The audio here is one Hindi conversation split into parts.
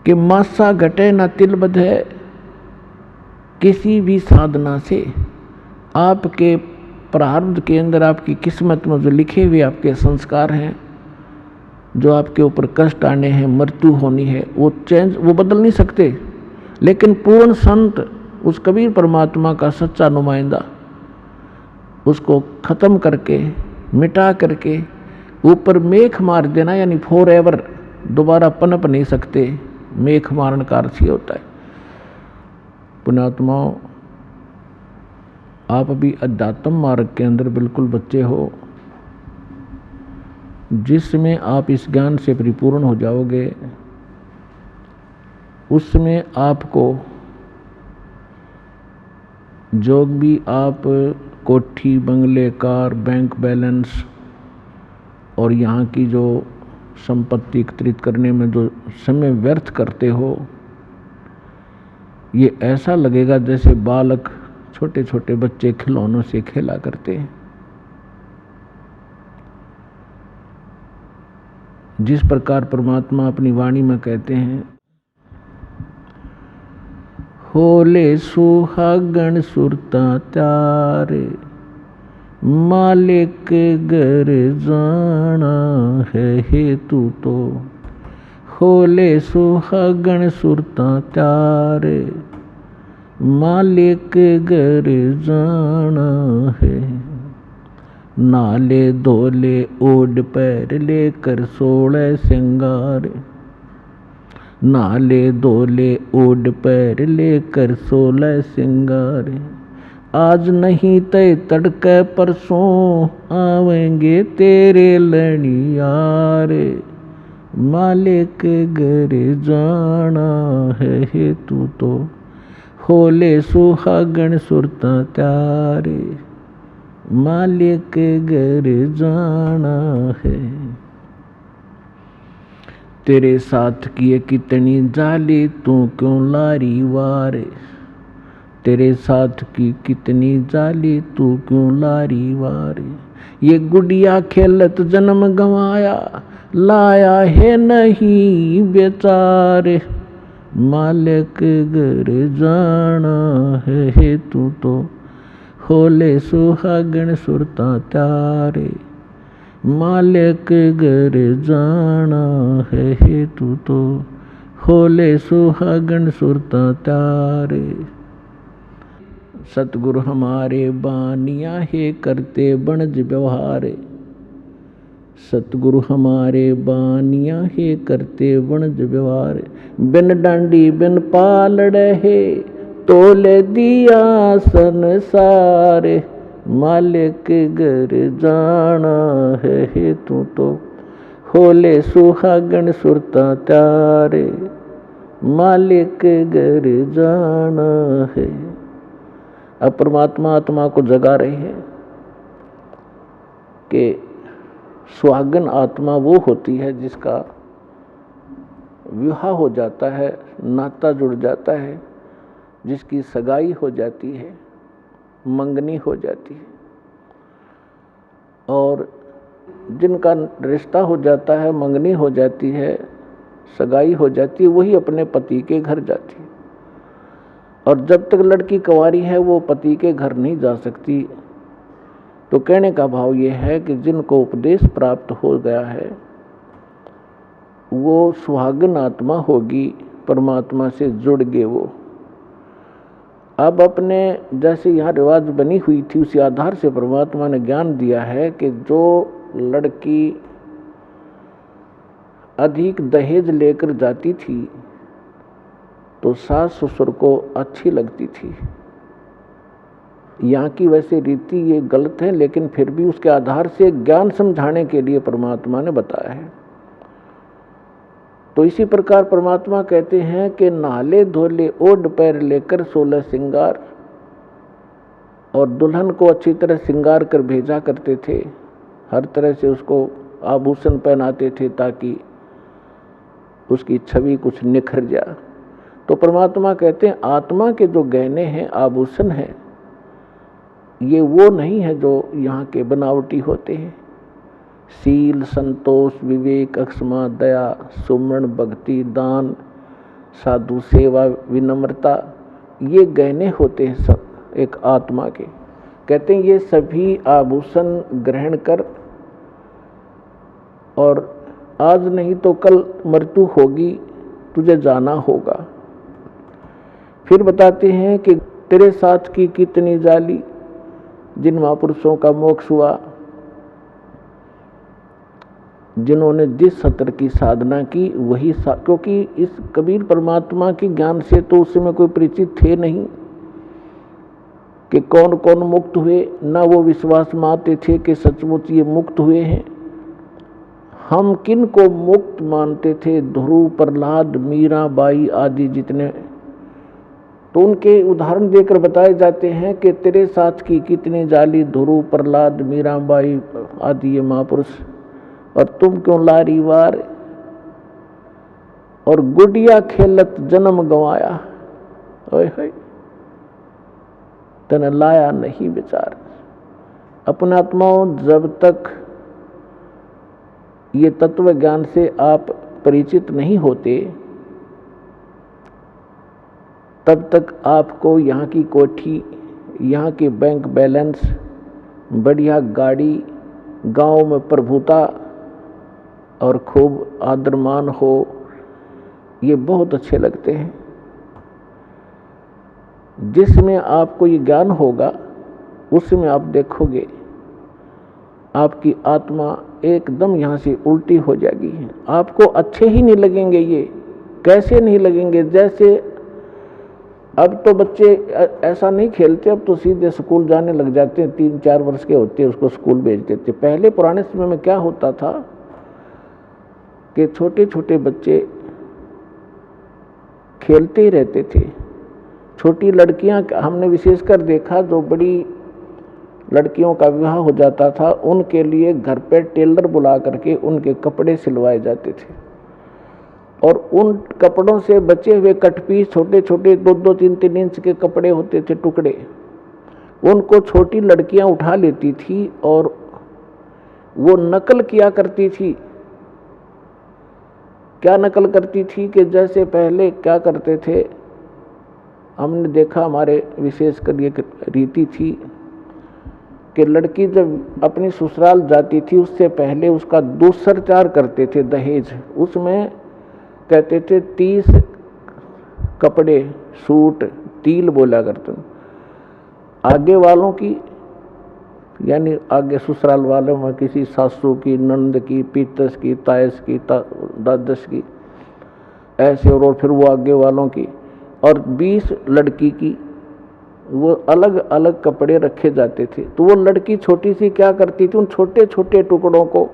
कि मासा घटे न तिल बधे, किसी भी साधना से आपके प्रारब्ध के अंदर, आपकी किस्मत में जो लिखे हुए आपके संस्कार हैं, जो आपके ऊपर कष्ट आने हैं, मृत्यु होनी है, वो बदल नहीं सकते। लेकिन पूर्ण संत, उस कबीर परमात्मा का सच्चा नुमाइंदा, उसको खत्म करके, मिटा करके ऊपर मेख मार देना, यानी फॉर एवर दोबारा पनप नहीं सकते। मेख मारन का अर्थ ही होता है। पुण्यात्माओं, आप अभी अध्यात्म मार्ग के अंदर बिल्कुल बच्चे हो, जिसमें आप इस ज्ञान से परिपूर्ण हो जाओगे, उसमें आपको जो भी आप कोठी, बंगले, कार, बैंक बैलेंस और यहाँ की जो संपत्ति एकत्रित करने में जो समय व्यर्थ करते हो, ये ऐसा लगेगा जैसे बालक, छोटे छोटे बच्चे खिलौनों से खेला करते हैं। जिस प्रकार परमात्मा अपनी वाणी में कहते हैं, होले सुहागण सुरता त्यारे, मालिक घर जाना है हेतु तो। होले सुहागण सुरता त्यारे, मालिक घर जाना है। नाले धोले ओढ़ पैर लेकर 16 श्रृंगार, नाले धोले ओढ़ पैर लेकर 16 श्रृंगार। आज नहीं तय तड़के परसों आवेंगे तेरे लड़ियार, मालिक घर जाना है हेतु तो। होले सुहागण सुरता त्यारे, मालिक घर जाना है। तेरे साथ किए कितनी जाली, तू क्यों लारी वारे। तेरे साथ की कितनी जाली, तू क्यों लारी वारे। ये गुड़िया खेलत जन्म गंवाया, लाया है नहीं बेचारे, मालिक घर जाना है हेतु तो। होले सुहागण सुरता त्यारे, मालिक घर जाना है हेतु तो। होले सुहागण सुरता त्यारे। सतगुरु हमारे बानिया है करते बनज व्यवहारे। सतगुरु हमारे बानिया है करते बनज व्यवहार। बिन डांडी बिन पालड़े है, तोले दिया संसारे, मालिक घर जाना है हेतु तो। होले सुहागण सुरता त्यारे, मालिक घर जाना है। अब परमात्मा आत्मा को जगा रहे हैं कि सुहागन आत्मा वो होती है जिसका विवाह हो जाता है, नाता जुड़ जाता है, जिसकी सगाई हो जाती है, मंगनी हो जाती है, और जिनका रिश्ता हो जाता है, मंगनी हो जाती है, सगाई हो जाती है, वही अपने पति के घर जाती है। और जब तक लड़की कुंवारी है वो पति के घर नहीं जा सकती। तो कहने का भाव ये है कि जिनको उपदेश प्राप्त हो गया है वो सुहागन आत्मा होगी, परमात्मा से जुड़ गए वो। अब अपने जैसे यहाँ रिवाज बनी हुई थी उसी आधार से परमात्मा ने ज्ञान दिया है कि जो लड़की अधिक दहेज लेकर जाती थी तो सास ससुर को अच्छी लगती थी। यहाँ की वैसे रीति ये गलत है, लेकिन फिर भी उसके आधार से ज्ञान समझाने के लिए परमात्मा ने बताया है। तो इसी प्रकार परमात्मा कहते हैं कि नाले धोले ओढ़ पैर लेकर 16 श्रृंगार, और दुल्हन को अच्छी तरह श्रृंगार कर भेजा करते थे, हर तरह से उसको आभूषण पहनाते थे ताकि उसकी छवि कुछ निखर जाए। तो परमात्मा कहते हैं आत्मा के जो गहने हैं, आभूषण हैं, ये वो नहीं है जो यहाँ के बनावटी होते हैं। शील, संतोष, विवेक, अक्षमा, दया, सुमरण, भक्ति, दान, साधु सेवा, विनम्रता, ये गहने होते हैं सब एक आत्मा के। कहते हैं ये सभी आभूषण ग्रहण कर, और आज नहीं तो कल मृत्यु होगी, तुझे जाना होगा। फिर बताते हैं कि तेरे साथ की कितनी जाली, जिन महापुरुषों का मोक्ष हुआ, जिन्होंने जिस सत्र की साधना की वही क्योंकि इस कबीर परमात्मा के ज्ञान से तो उस समय कोई परिचित थे नहीं कि कौन कौन मुक्त हुए, ना वो विश्वास मानते थे कि सचमुच ये मुक्त हुए हैं। हम किन को मुक्त मानते थे? ध्रुव, प्रहलाद, मीरा बाई आदि जितने, तो उनके उदाहरण देकर बताए जाते हैं कि तेरे साथ की कितनी जाली, ध्रुव, प्रहलाद, मीरा बाई आदि ये महापुरुष, और तुम क्यों लारी वार, और गुडिया खेलत जन्म गंवाया, ओए होए तने लाया नहीं विचार। अपने आत्माओं, जब तक ये तत्व ज्ञान से आप परिचित नहीं होते, तब तक आपको यहाँ की कोठी, यहाँ के बैंक बैलेंस, बढ़िया गाड़ी, गांव में प्रभुता और खूब आदरमान हो, ये बहुत अच्छे लगते हैं। जिसमें आपको ये ज्ञान होगा उसमें आप देखोगे आपकी आत्मा एकदम यहाँ से उल्टी हो जाएगी। आपको अच्छे ही नहीं लगेंगे। ये कैसे नहीं लगेंगे? जैसे अब तो बच्चे ऐसा नहीं खेलते, अब तो सीधे स्कूल जाने लग जाते हैं, 3-4 वर्ष के होते हैं उसको स्कूल भेज देते। पहले पुराने समय में क्या होता था कि छोटे छोटे बच्चे खेलते ही रहते थे। छोटी लड़कियां हमने विशेषकर देखा, जो बड़ी लड़कियों का विवाह हो जाता था उनके लिए घर पे टेलर बुला करके उनके कपड़े सिलवाए जाते थे, और उन कपड़ों से बचे हुए कटपीस, छोटे छोटे 2-2, 3-3 इंच के कपड़े होते थे, टुकड़े, उनको छोटी लड़कियां उठा लेती थी और वो नकल किया करती थी। क्या नकल करती थी कि जैसे पहले क्या करते थे, हमने देखा हमारे विशेषकर ये रीति थी कि लड़की जब अपनी ससुराल जाती थी उससे पहले उसका दूसरचार करते थे, दहेज। उसमें कहते थे 30 कपड़े, सूट, तिल बोला करते, आगे वालों की यानी आगे ससुराल वालों में किसी सासू की, नंद की, पीतस की, तायस की, दादस की, ऐसे, और फिर वो आगे वालों की, और 20 लड़की की, वो अलग अलग कपड़े रखे जाते थे। तो वो लड़की छोटी सी क्या करती थी, उन छोटे छोटे टुकड़ों को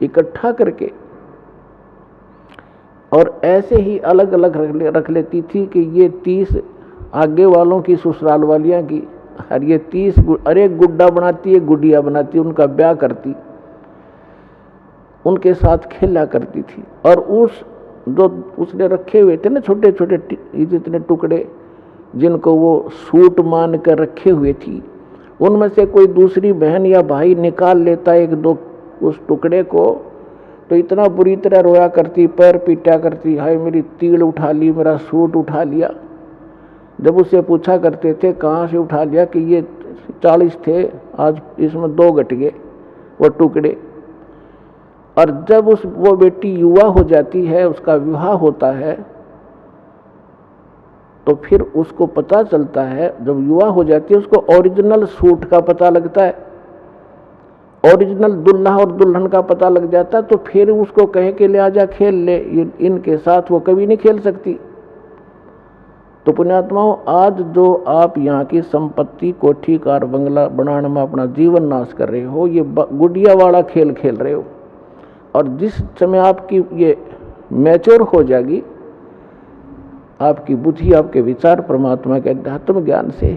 इकट्ठा करके और ऐसे ही अलग अलग रख लेती थी कि ये 30 आगे वालों की, ससुराल वालियाँ की, और ये 30 अरे गुड्डा बनाती है, गुडिया बनाती, उनका ब्याह करती, उनके साथ खेला करती थी। और उस जो उसने रखे हुए थे ना छोटे छोटे जितने टुकड़े, जिनको वो सूट मान कर रखे हुए थी, उनमें से कोई दूसरी बहन या भाई निकाल लेता 1-2 उस टुकड़े को, तो इतना बुरी तरह रोया करती, पैर पीटा करती, हाय मेरी तिल उठा ली, मेरा सूट उठा लिया। जब उससे पूछा करते थे कहाँ से उठा लिया, कि ये 40 थे, आज इसमें 2 घट गए वो टुकड़े। और जब वो बेटी युवा हो जाती है, उसका विवाह होता है, तो फिर उसको पता चलता है, जब युवा हो जाती है उसको ओरिजिनल सूट का पता लगता है, ओरिजिनल दुल्हा और दुल्हन का पता लग जाता है। तो फिर उसको कहे कि ले आजा खेल ले, इनके साथ वो कभी नहीं खेल सकती। तो पुण्यात्माओं, आज जो आप यहाँ की संपत्ति, कोठी, कार, बंगला बनाने में अपना जीवन नाश कर रहे हो, ये गुडिया वाला खेल खेल रहे हो। और जिस समय आपकी ये मैच्योर हो जाएगी, आपकी बुद्धि, आपके विचार परमात्मा के अध्यात्म ज्ञान से,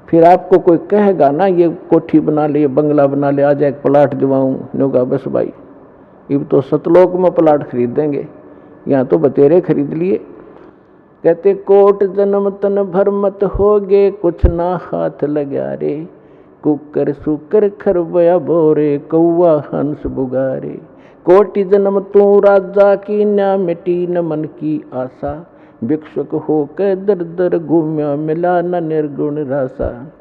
फिर आपको कोई कहेगा ना ये कोठी बना ले, बंगला बना ले, आज एक प्लाट दिवाऊँ, न्योगा बस भाई, अब तो सतलोक में प्लाट खरीद देंगे, यहाँ तो बतेरे खरीद लिए। कहते कोट जन्म तन भर मत होगे, कुछ ना हाथ लगा रे, कुकर सुकर खरबया बोरे, कौवा हंस बुगारे, कोटि जन्म तू राजा की, न्या मिटी न मन की आशा। भिक्षुक हो के दर दर घूम्या, मिला न निर्गुण रासा।